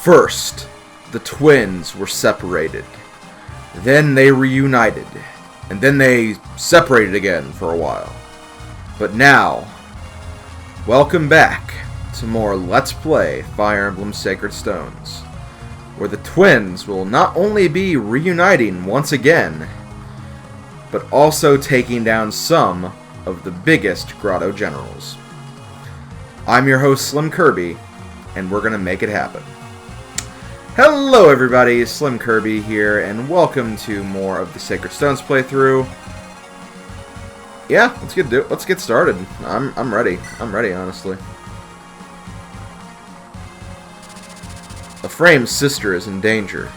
First, the twins were separated. Then they reunited. And then they separated again for a while. But now, welcome back to more Let's Play Fire Emblem Sacred Stones, where the twins will not only be reuniting once again, but also taking down some of the biggest Grotto generals. I'm your host SlimKirby, and we're going to make it happen. Hello everybody, SlimKirby here, and welcome to more of the Sacred Stones playthrough. Yeah, let's get started. I'm ready. I'm ready, honestly. Ephraim's sister is in danger.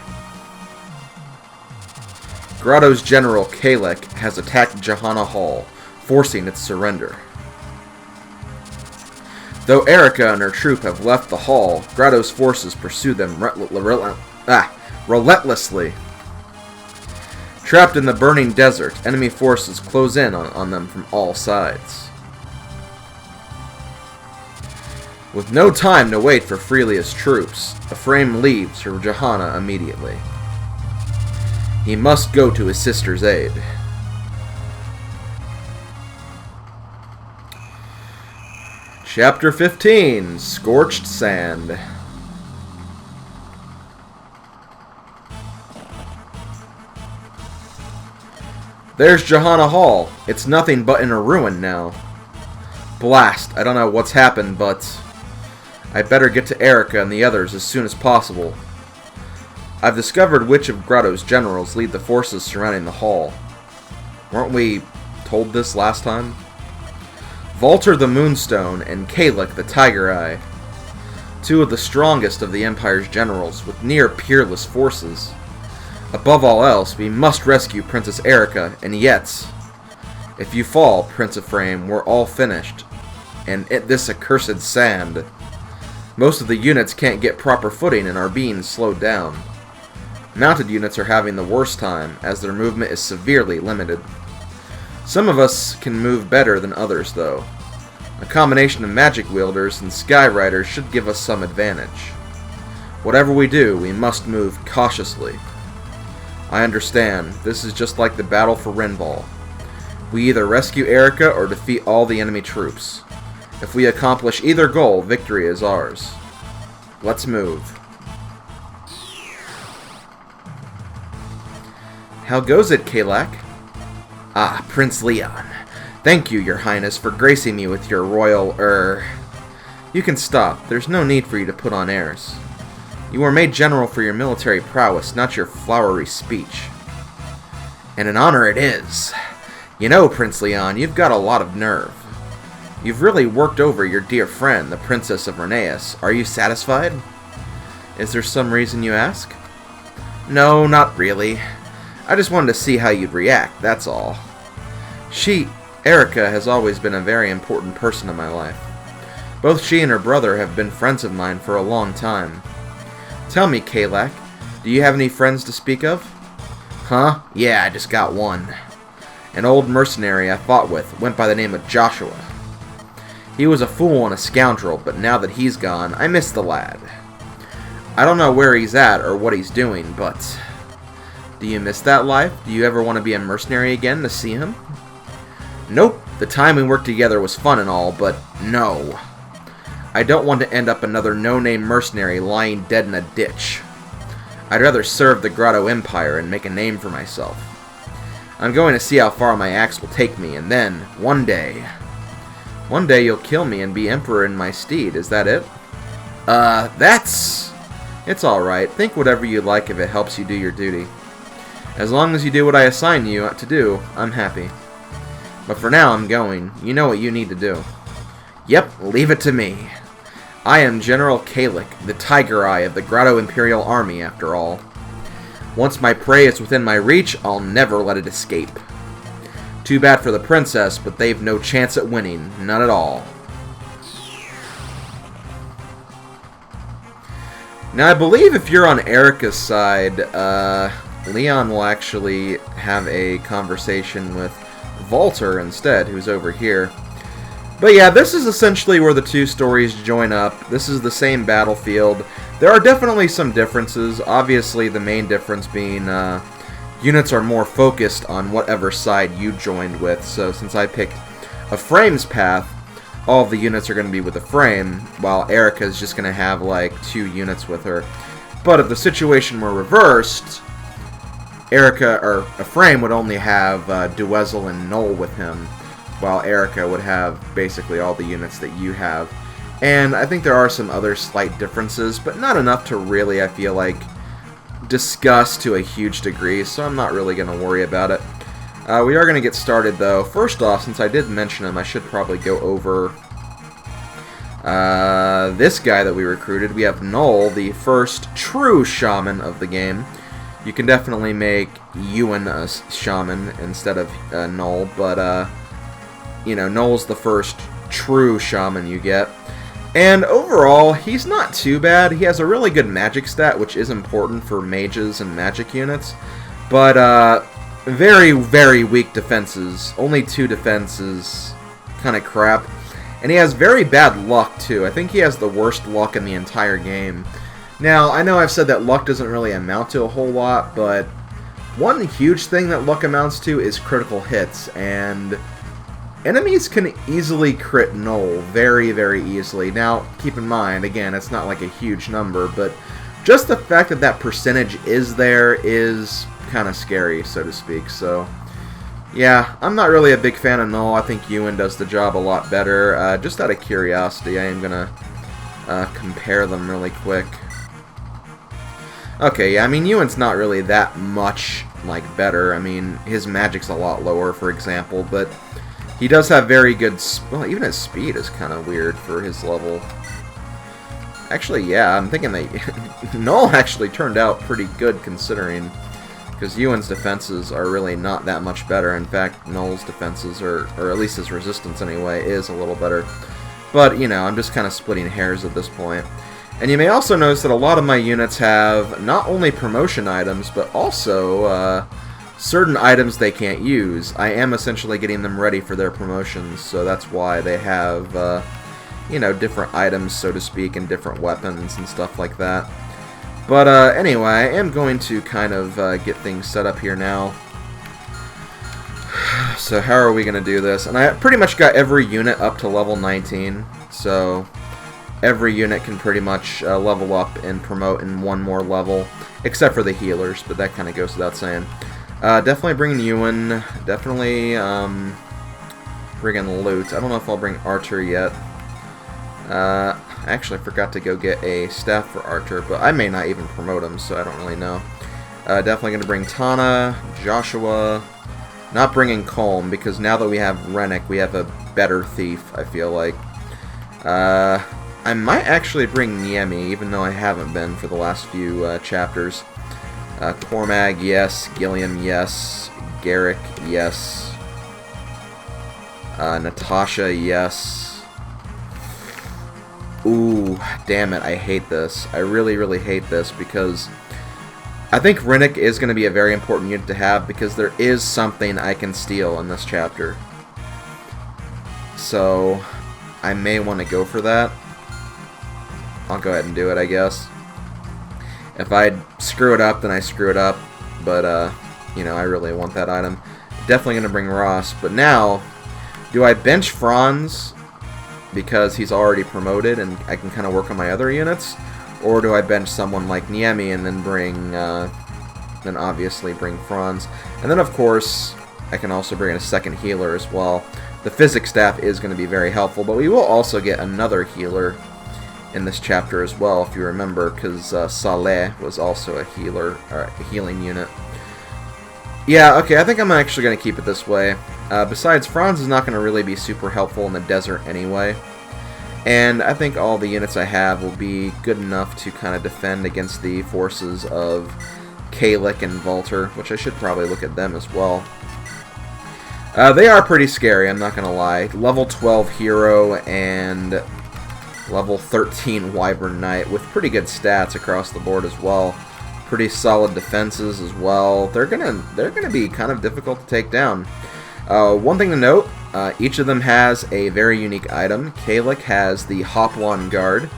Grotto's general, Kalek, has attacked Jehanna Hall, forcing its surrender. Though Eirika and her troop have left the hall, Grotto's forces pursue them relentlessly. Trapped in the burning desert, enemy forces close in on them from all sides. With no time to wait for Freelia's troops, Ephraim leaves for Jehanna immediately. He must go to his sister's aid. Chapter 15, Scorched Sand. There's Jehanna Hall. It's nothing but in a ruin now. Blast, I don't know what's happened, but I better get to Eirika and the others as soon as possible. I've discovered which of Grotto's generals lead the forces surrounding the hall. Weren't we told this last time? Valter the Moonstone and Kalek the Tiger Eye, two of the strongest of the Empire's generals with near peerless forces. Above all else, we must rescue Princess Eirika, and yet, if you fall, Prince Ephraim, we're all finished. And this accursed sand. Most of the units can't get proper footing and are being slowed down. Mounted units are having the worst time, as their movement is severely limited. Some of us can move better than others, though. A combination of magic wielders and sky riders should give us some advantage. Whatever we do, we must move cautiously. I understand, this is just like the battle for Rinbal. We either rescue Eirika or defeat all the enemy troops. If we accomplish either goal, victory is ours. Let's move. How goes it, Kalek? Ah, Prince Leon. Thank you, Your Highness, for gracing me with your royal, You can stop. There's no need for you to put on airs. You were made general for your military prowess, not your flowery speech. And an honor it is. You know, Prince Leon, you've got a lot of nerve. You've really worked over your dear friend, the Princess of Reunited. Are you satisfied? Is there some reason you ask? No, not really. I just wanted to see how you'd react, that's all. Eirika has always been a very important person in my life. Both she and her brother have been friends of mine for a long time. Tell me, Kalek, do you have any friends to speak of? Huh? Yeah, I just got one. An old mercenary I fought with went by the name of Joshua. He was a fool and a scoundrel, but now that he's gone, I miss the lad. I don't know where he's at or what he's doing, but... Do you miss that life? Do you ever want to be a mercenary again to see him? Nope. The time we worked together was fun and all, but no. I don't want to end up another no-name mercenary lying dead in a ditch. I'd rather serve the Grotto Empire and make a name for myself. I'm going to see how far my axe will take me, and then, one day you'll kill me and be emperor in my stead, is that it? It's alright. Think whatever you like if it helps you do your duty. As long as you do what I assign you to do, I'm happy. But for now, I'm going. You know what you need to do. Yep, leave it to me. I am General Kalek, the Tiger Eye of the Grotto Imperial Army, after all. Once my prey is within my reach, I'll never let it escape. Too bad for the princess, but they've no chance at winning. None at all. Now, I believe if you're on Eirika's side, Leon will actually have a conversation with Valter instead, who's over here. But yeah, this is essentially where the two stories join up. This is the same battlefield. There are definitely some differences. Obviously, the main difference being units are more focused on whatever side you joined with. So since I picked Ephraim's path, all of the units are going to be with Ephraim, while Eirika is just going to have like 2 units with her. But if the situation were reversed, Ephraim would only have Duezel and Noel with him, while Eirika would have basically all the units that you have. And I think there are some other slight differences, but not enough to really, I feel like, discuss to a huge degree, so I'm not really going to worry about it. We are going to get started, though. First off, since I did mention him, I should probably go over this guy that we recruited. We have Noel, the first true shaman of the game. You can definitely make Ewan a shaman instead of Noel, but, you know, Noel's the first true shaman you get. And overall, he's not too bad. He has a really good magic stat, which is important for mages and magic units. But, very, very weak defenses. Only 2 defenses. Kind of crap. And he has very bad luck, too. I think he has the worst luck in the entire game. Now, I know I've said that luck doesn't really amount to a whole lot, but one huge thing that luck amounts to is critical hits, and enemies can easily crit Noel very, very easily. Now, keep in mind, again, it's not like a huge number, but just the fact that that percentage is there is kind of scary, so to speak. So, yeah, I'm not really a big fan of Noel. I think Ewan does the job a lot better. Just out of curiosity, I am going to compare them really quick. Okay, yeah, I mean, Ewan's not really that much, like, better. I mean, his magic's a lot lower, for example, but he does have very good... Well, even his speed is kind of weird for his level. Actually, yeah, I'm thinking that Noel actually turned out pretty good, considering, because Ewan's defenses are really not that much better. In fact, Noel's defenses, or at least his resistance anyway, is a little better. But, you know, I'm just kind of splitting hairs at this point. And you may also notice that a lot of my units have not only promotion items, but also certain items they can't use. I am essentially getting them ready for their promotions, so that's why they have, you know, different items, so to speak, and different weapons and stuff like that. But anyway, I am going to kind of get things set up here now. So how are we going to do this? And I pretty much got every unit up to level 19, so every unit can pretty much level up and promote in one more level, except for the healers, but that kind of goes without saying. Definitely bring Ewan, definitely bring in Loot. I don't know if I'll bring Archer yet. Actually, I forgot to go get a staff for Archer, but I may not even promote him, so I don't really know. Definitely going to bring Tana, Joshua, not bringing Colm, because now that we have Rennick, we have a better thief, I feel like. I might actually bring Niemi, even though I haven't been for the last few chapters. Cormag, yes. Gilliam, yes. Garrick, yes. Natasha, yes. Ooh, damn it, I hate this. I really, really hate this, because I think Rennick is going to be a very important unit to have, because there is something I can steal in this chapter. So, I may want to go for that. I'll go ahead and do it, I guess. If I screw it up, then I screw it up. But, you know, I really want that item. Definitely going to bring Ross. But now, do I bench Franz because he's already promoted and I can kind of work on my other units? Or do I bench someone like Niemi and then bring, then obviously bring Franz? And then, of course, I can also bring in a second healer as well. The physics staff is going to be very helpful, but we will also get another healer in this chapter as well, if you remember, because Saleh was also a healer, or a healing unit. Yeah, okay, I think I'm actually going to keep it this way. Besides, Franz is not going to really be super helpful in the desert anyway. And I think all the units I have will be good enough to kind of defend against the forces of Kalik and Volter, which I should probably look at them as well. They are pretty scary, I'm not going to lie. Level 12 Hero and level 13 Wyvern Knight with pretty good stats across the board as well. Pretty solid defenses as well. They're gonna be kind of difficult to take down. One thing to note, Each of them has a very unique item. Kalik has the Hop Wand Guard,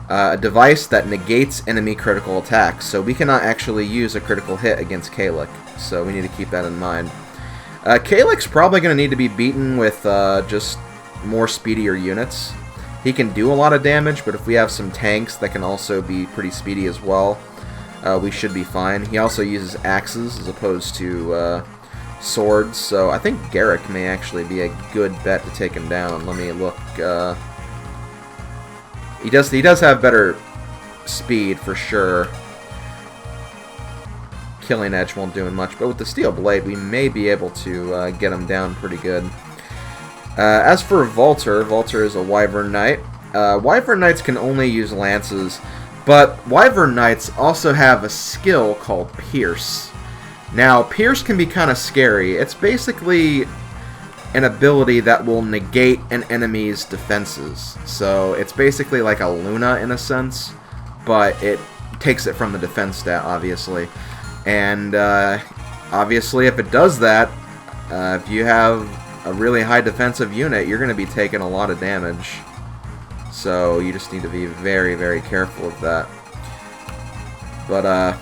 a device that negates enemy critical attacks. So we cannot actually use a critical hit against Kalik, so we need to keep that in mind. Kalik's probably going to need to be beaten with just more speedier units. He can do a lot of damage, but if we have some tanks that can also be pretty speedy as well, we should be fine. He also uses axes as opposed to swords, so I think Garrick may actually be a good bet to take him down. Let me look. He does have better speed for sure. Killing Edge won't do him much, but with the Steel Blade, we may be able to get him down pretty good. As for Volter, Volter is a Wyvern Knight. Wyvern Knights can only use lances, but Wyvern Knights also have a skill called Pierce. Now, Pierce can be kind of scary. It's basically an ability that will negate an enemy's defenses. So it's basically like a Luna in a sense, but it takes it from the defense stat, obviously. And obviously, if it does that, if you have a really high defensive unit, you're going to be taking a lot of damage. So you just need to be very, very careful of that. But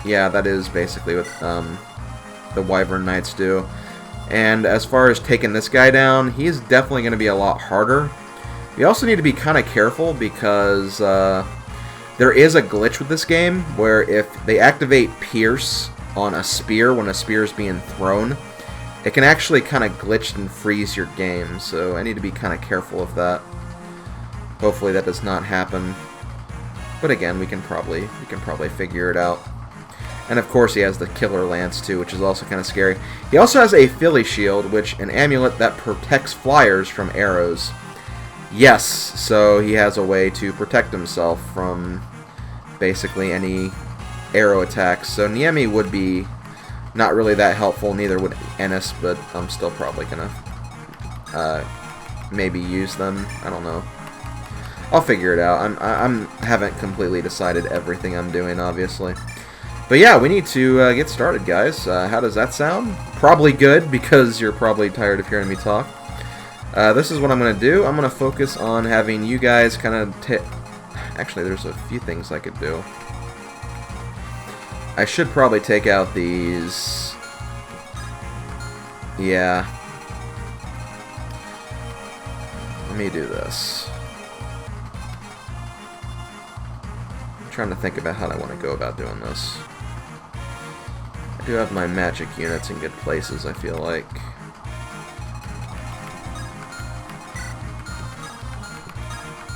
yeah, that is basically what the Wyvern Knights do. And as far as taking this guy down, he's definitely going to be a lot harder. You also need to be kind of careful because there is a glitch with this game where if they activate Pierce on a spear when a spear is being thrown, it can actually kind of glitch and freeze your game. So I need to be kind of careful of that. Hopefully that does not happen. But again, we can probably figure it out. And of course he has the Killer Lance too, which is also kind of scary. He also has a Philly Shield, which an amulet that protects flyers from arrows. Yes, so he has a way to protect himself from basically any arrow attacks. So Niemi would be not really that helpful, neither would Ennis, but I'm still probably gonna maybe use them. I don't know. I'll figure it out. I haven't completely decided everything I'm doing, obviously. But yeah, we need to get started, guys. How does that sound? Probably good, because you're probably tired of hearing me talk. This is what I'm going to do. I'm going to focus on having you guys kind of... Actually, there's a few things I could do. I should probably take out these... Yeah. Let me do this. I'm trying to think about how I want to go about doing this. I do have my magic units in good places, I feel like.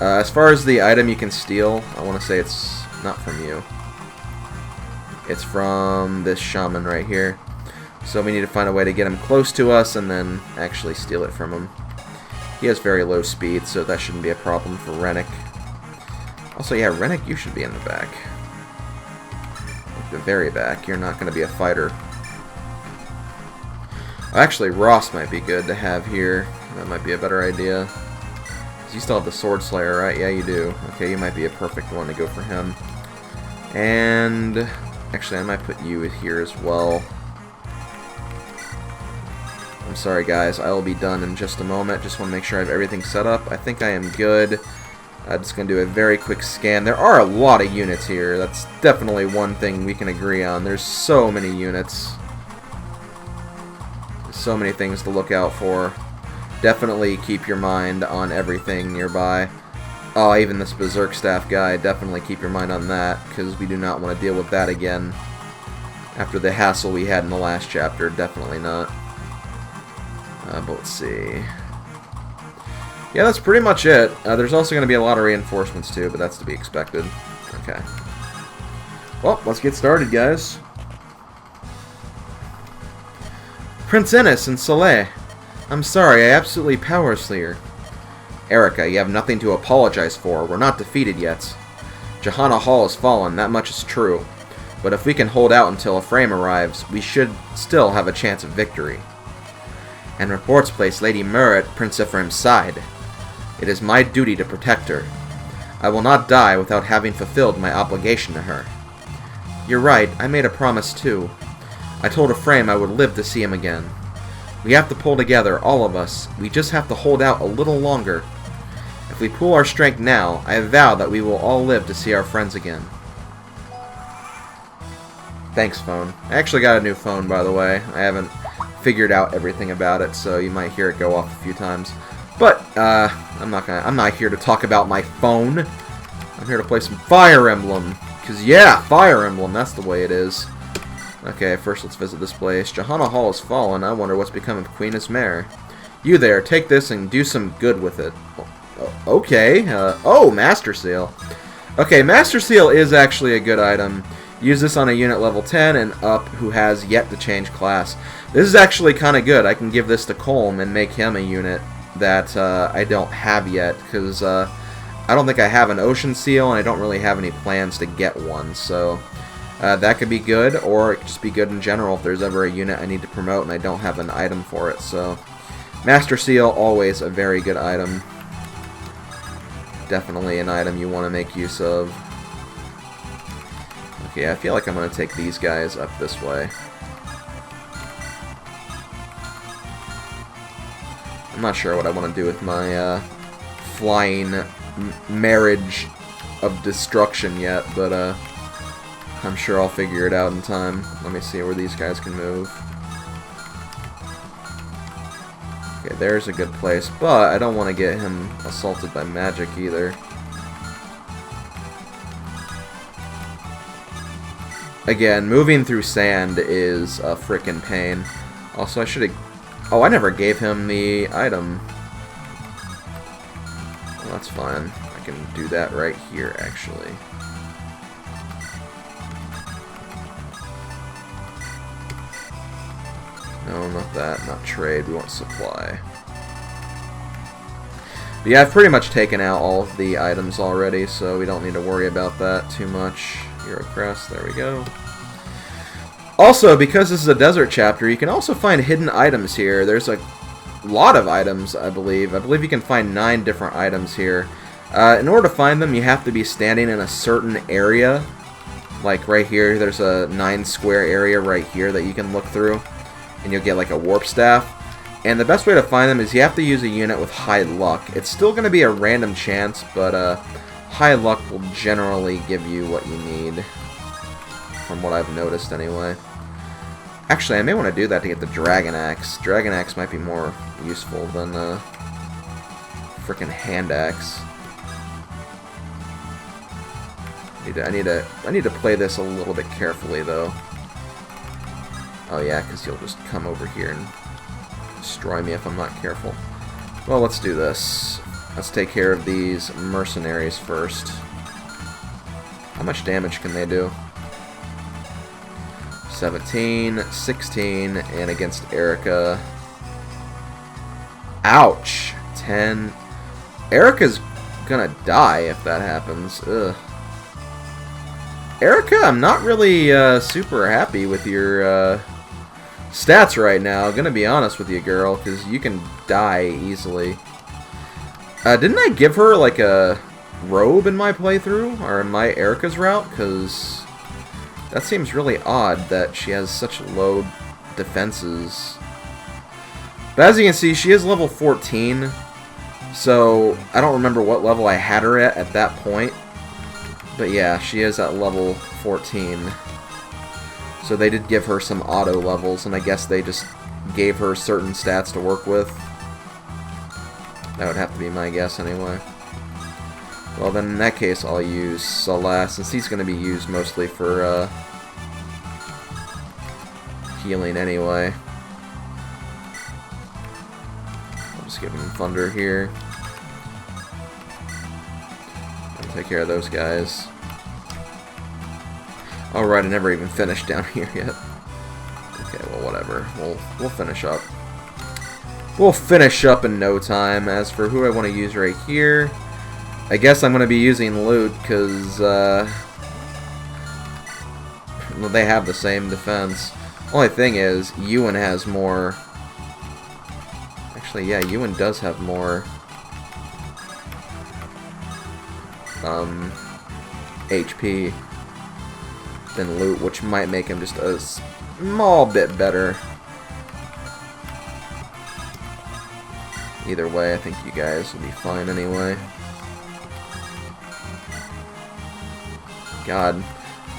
As far as the item you can steal, I want to say it's not from you. It's from this shaman right here. So we need to find a way to get him close to us and then actually steal it from him. He has very low speed, so that shouldn't be a problem for Rennick. Also, yeah, Rennick, you should be in the back. Like the very back. You're not going to be a fighter. Actually, Ross might be good to have here. That might be a better idea. You still have the Sword Slayer, right? Yeah, you do. Okay, you might be a perfect one to go for him. And actually, I might put you here as well. I'm sorry, guys. I will be done in just a moment. Just want to make sure I have everything set up. I think I am good. I'm just going to do a very quick scan. There are a lot of units here. That's definitely one thing we can agree on. There's so many units. There's so many things to look out for. Definitely keep your mind on everything nearby. Oh, even this Berserk Staff guy, definitely keep your mind on that, because we do not want to deal with that again. After the hassle we had in the last chapter, definitely not. But let's see. Yeah, that's pretty much it. There's also going to be a lot of reinforcements too, but that's to be expected. Okay. Well, let's get started, guys. Prince Ennis and Soleil. I'm sorry, I absolutely power Slayer. Eirika, you have nothing to apologize for. We're not defeated yet. Jehanna Hall has fallen, that much is true. But if we can hold out until Ephraim arrives, we should still have a chance of victory. And reports place Lady Mur at Prince Ephraim's side. It is my duty to protect her. I will not die without having fulfilled my obligation to her. You're right, I made a promise too. I told Ephraim I would live to see him again. We have to pull together, all of us. We just have to hold out a little longer. If we pool our strength now, I vow that we will all live to see our friends again. Thanks, phone. I actually got a new phone, by the way. I haven't figured out everything about it, so you might hear it go off a few times. But I'm not here to talk about my phone. I'm here to play some Fire Emblem. Cause yeah, Fire Emblem, that's the way it is. Okay, first let's visit this place. Jehanna Hall has fallen. I wonder what's become of Queen Ismare. You there, take this and do some good with it. Okay. Oh, Master Seal. Okay, Master Seal is actually a good item. Use this on a unit level 10 and up who has yet to change class. This is actually kind of good. I can give this to Colm and make him a unit that I don't have yet, because I don't think I have an Ocean Seal, and I don't really have any plans to get one, so that could be good, or it could just be good in general if there's ever a unit I need to promote and I don't have an item for it. So Master Seal, always a very good item. Definitely an item you want to make use of. Okay, I feel like I'm going to take these guys up this way. I'm not sure what I want to do with my flying marriage of destruction yet, but I'm sure I'll figure it out in time. Let me see where these guys can move. Okay, there's a good place, but I don't want to get him assaulted by magic either. Again, moving through sand is a frickin' pain. Also, I should have... Oh, I never gave him the item. Well, that's fine. I can do that right here, actually. No, not that. Not trade. We want supply. But yeah, I've pretty much taken out all of the items already, so we don't need to worry about that too much. Hero Crest, there we go. Also, because this is a desert chapter, you can also find hidden items here. There's a lot of items, I believe. I believe you can find 9 different items here. In order to find them, you have to be standing in a certain area. Like right here, there's a 9 square area right here that you can look through. And you'll get like a warp staff. And the best way to find them is you have to use a unit with high luck. It's still going to be a random chance, but high luck will generally give you what you need. From what I've noticed, anyway. Actually, I may want to do that to get the Dragon Axe. Dragon Axe might be more useful than frickin' Hand Axe. I need to play this a little bit carefully, though. Oh yeah, because you'll just come over here and destroy me if I'm not careful. Well, let's do this. Let's take care of these mercenaries first. How much damage can they do? 17, 16, and against Eirika. Ouch! 10. Eirika's gonna die if that happens. Ugh. Eirika, I'm not really super happy with your stats right now. Gonna be honest with you, girl, because you can die easily. Didn't I give her like a robe in my playthrough, or in my Eirika's route? Because that seems really odd that she has such low defenses. But as you can see, she is level 14, so I don't remember what level I had her at that point. But yeah, she is at level 14. So they did give her some auto levels, and I guess they just gave her certain stats to work with. That would have to be my guess anyway. Well, then in that case, I'll use Salah, since he's going to be used mostly for healing anyway. I'll just give him Thunder here. I'll take care of those guys. Alright, I never even finished down here yet. Okay, well, whatever. We'll finish up. We'll finish up in no time. As for who I want to use right here, I guess I'm going to be using Loot, because well, they have the same defense. Only thing is, Ewan has more... Actually, yeah, Ewan does have more HP than Loot, which might make him just a small bit better. Either way, I think you guys will be fine anyway. God,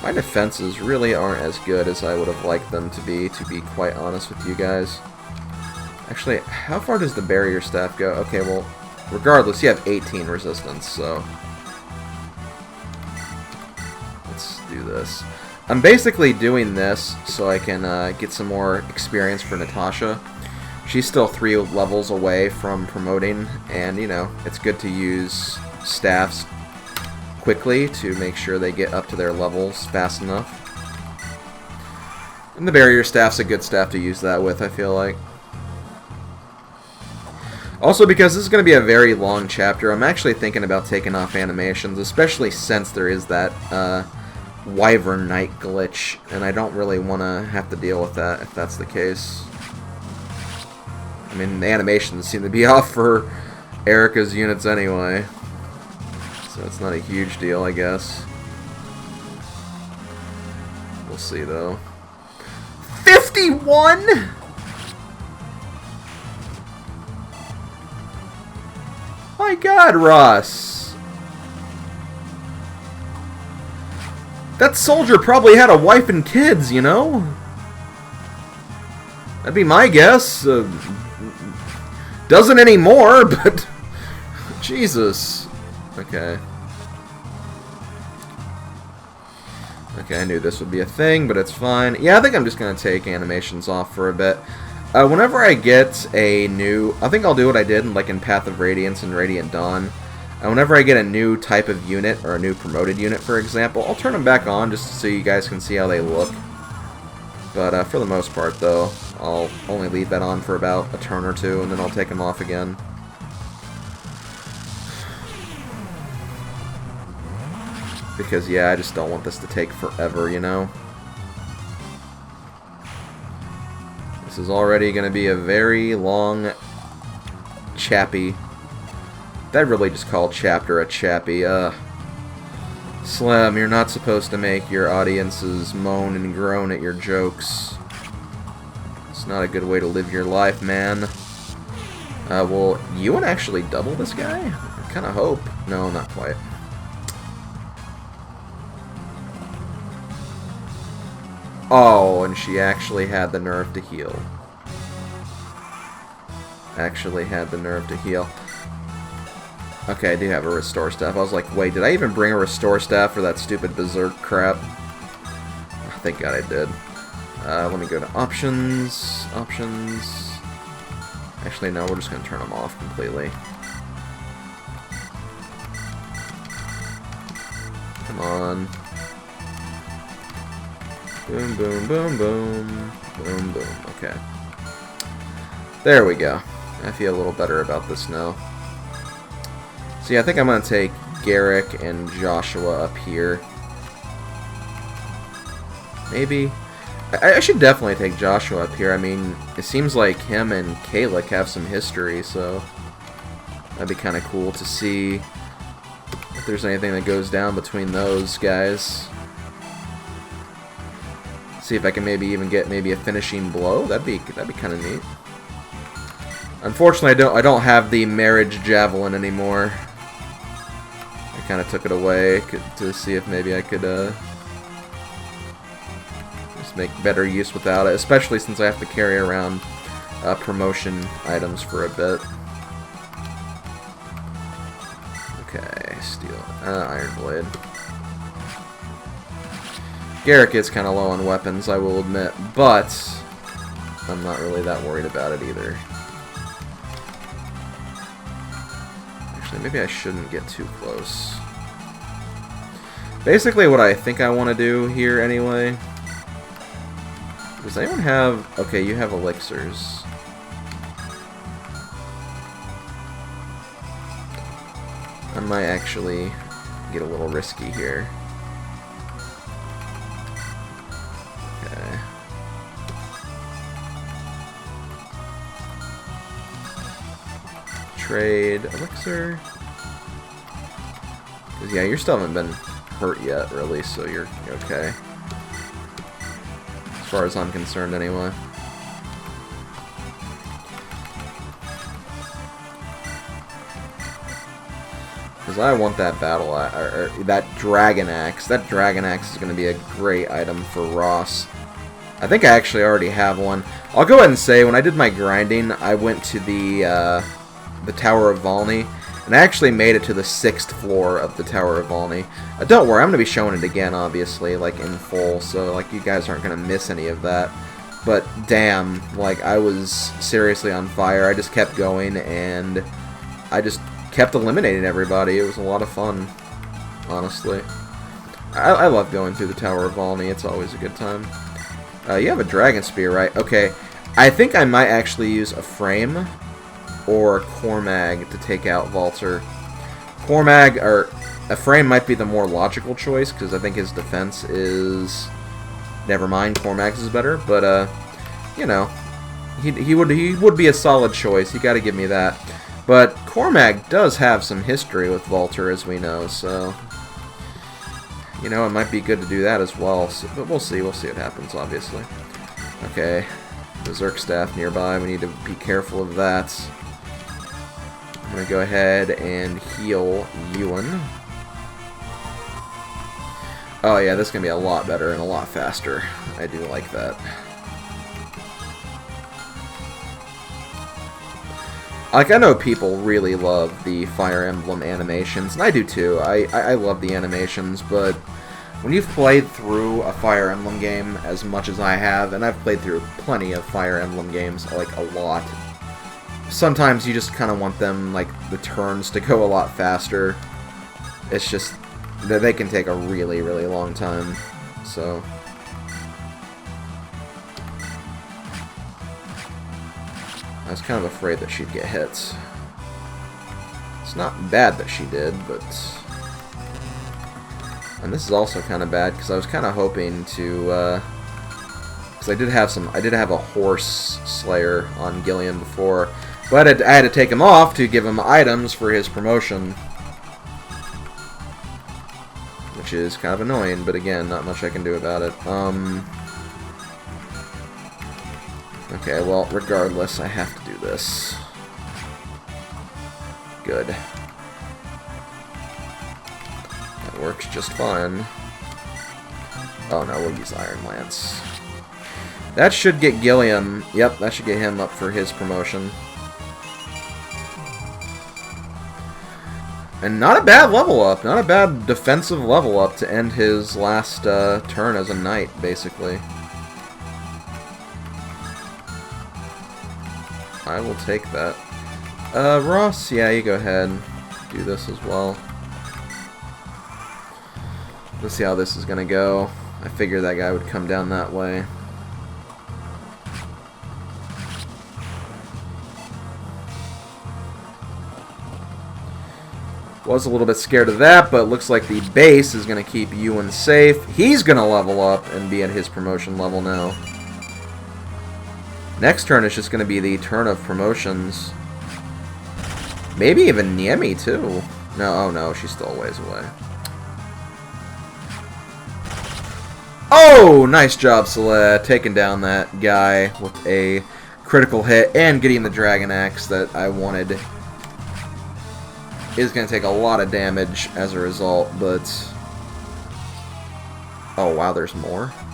my defenses really aren't as good as I would have liked them to be quite honest with you guys. Actually, how far does the barrier staff go? Okay, well, regardless, you have 18 resistance, so... let's do this. I'm basically doing this so I can get some more experience for Natasha. She's still 3 levels away from promoting, and, you know, it's good to use staffs quickly to make sure they get up to their levels fast enough. And the barrier staff's a good staff to use that with, I feel like. Also, because this is going to be a very long chapter, I'm actually thinking about taking off animations, especially since there is that Wyvern Knight glitch, and I don't really want to have to deal with that if that's the case. I mean, the animations seem to be off for Eirika's units anyway, so it's not a huge deal, I guess. We'll see, though. 51?! My God, Ross! That soldier probably had a wife and kids, you know? That'd be my guess. Doesn't anymore, but... Jesus. Okay. Okay, I knew this would be a thing, but it's fine. Yeah, I think I'm just going to take animations off for a bit. Whenever I get a new... I think I'll do what I did like in Path of Radiance and Radiant Dawn. Whenever I get a new type of unit, or a new promoted unit, for example, I'll turn them back on just so you guys can see how they look. But for the most part, though, I'll only leave that on for about a turn or two, and then I'll take them off again. Because, yeah, I just don't want this to take forever, you know? This is already going to be a very long chappy. Did I really just call chapter a chappy? Slim, you're not supposed to make your audiences moan and groan at your jokes. It's not a good way to live your life, man. Will Ewan actually double this guy? I kind of hope. No, not quite. Oh, and she actually had the nerve to heal. Actually had the nerve to heal. Okay, I do have a restore staff. I was like, wait, did I even bring a restore staff for that stupid berserk crap? Oh, thank God I did. Let me go to options. Options. Actually, no, we're just going to turn them off completely. Come on. Boom, boom, boom, boom. Boom, boom. Okay. There we go. I feel a little better about this now. So yeah, I think I'm going to take Garrick and Joshua up here. Maybe. I should definitely take Joshua up here. I mean, it seems like him and Kalik have some history, so that'd be kind of cool to see if there's anything that goes down between those guys. See if I can maybe even get maybe a finishing blow. That'd be kind of neat. Unfortunately, I don't have the marriage javelin anymore. I kind of took it away to see if maybe I could just make better use without it, especially since I have to carry around promotion items for a bit. Okay, steel, iron blade. Garrick is kind of low on weapons, I will admit, but I'm not really that worried about it either. Actually, maybe I shouldn't get too close. Basically, what I think I want to do here anyway... Does anyone have... Okay, you have elixirs. I might actually get a little risky here. Okay. Trade elixir. Because, yeah, you still haven't been hurt yet, really, so you're okay. As far as I'm concerned, anyway. because I want that battle or that dragon axe. That dragon axe is going to be a great item for Ross. I think I actually already have one. I'll go ahead and say, when I did my grinding, I went to the Tower of Valny, and I actually made it to the 6th floor of the Tower of Valny. Don't worry, I'm going to be showing it again, obviously, like, in full, so, like, you guys aren't going to miss any of that. But, damn, like, I was seriously on fire. I just kept going, and I just kept eliminating everybody. It was a lot of fun, honestly. I love going through the Tower of Valny. It's always a good time. You have a Dragon Spear, right? Okay. I think I might actually use Ephraim or Cormag to take out Valter. Cormag, or Ephraim might be the more logical choice, because I think his defense is... Never mind, Cormag's is better, but, you know, he would be a solid choice. You gotta give me that. But Cormag does have some history with Valter, as we know, so... You know, it might be good to do that as well, so, but we'll see what happens, obviously. Okay, Berserk Staff nearby, we need to be careful of that. I'm going to go ahead and heal Ewan. Oh yeah, this is going to be a lot better and a lot faster. I do like that. Like, I know people really love the Fire Emblem animations, and I do too. I love the animations, but when you've played through a Fire Emblem game as much as I have, and I've played through plenty of Fire Emblem games, like, a lot, sometimes you just kind of want them, like, the turns to go a lot faster. It's just that they can take a really, really long time, so... I was kind of afraid that she'd get hit. It's not bad that she did, but... And this is also kind of bad, because I was kind of hoping to, because I did have a Horse Slayer on Gillian before, but I had to take him off to give him items for his promotion. Which is kind of annoying, but again, not much I can do about it. Okay, well, regardless, I have to do this. Good. That works just fine. Oh no, we'll use Iron Lance. That should get Gilliam. Yep, that should get him up for his promotion. And not a bad level up. Not a bad defensive level up to end his last turn as a knight, basically. I will take that. Ross, yeah, you go ahead. Do this as well. Let's see how this is gonna go. I figured that guy would come down that way. Was a little bit scared of that, but looks like the base is gonna keep Ewan safe. He's gonna level up and be at his promotion level now. Next turn is just going to be the turn of promotions. Maybe even Niemi, too. No, oh no, she's still a ways away. Oh, nice job, Celia, taking down that guy with a critical hit and getting the Dragon Axe that I wanted. Is going to take a lot of damage as a result, but... Oh, wow, there's more?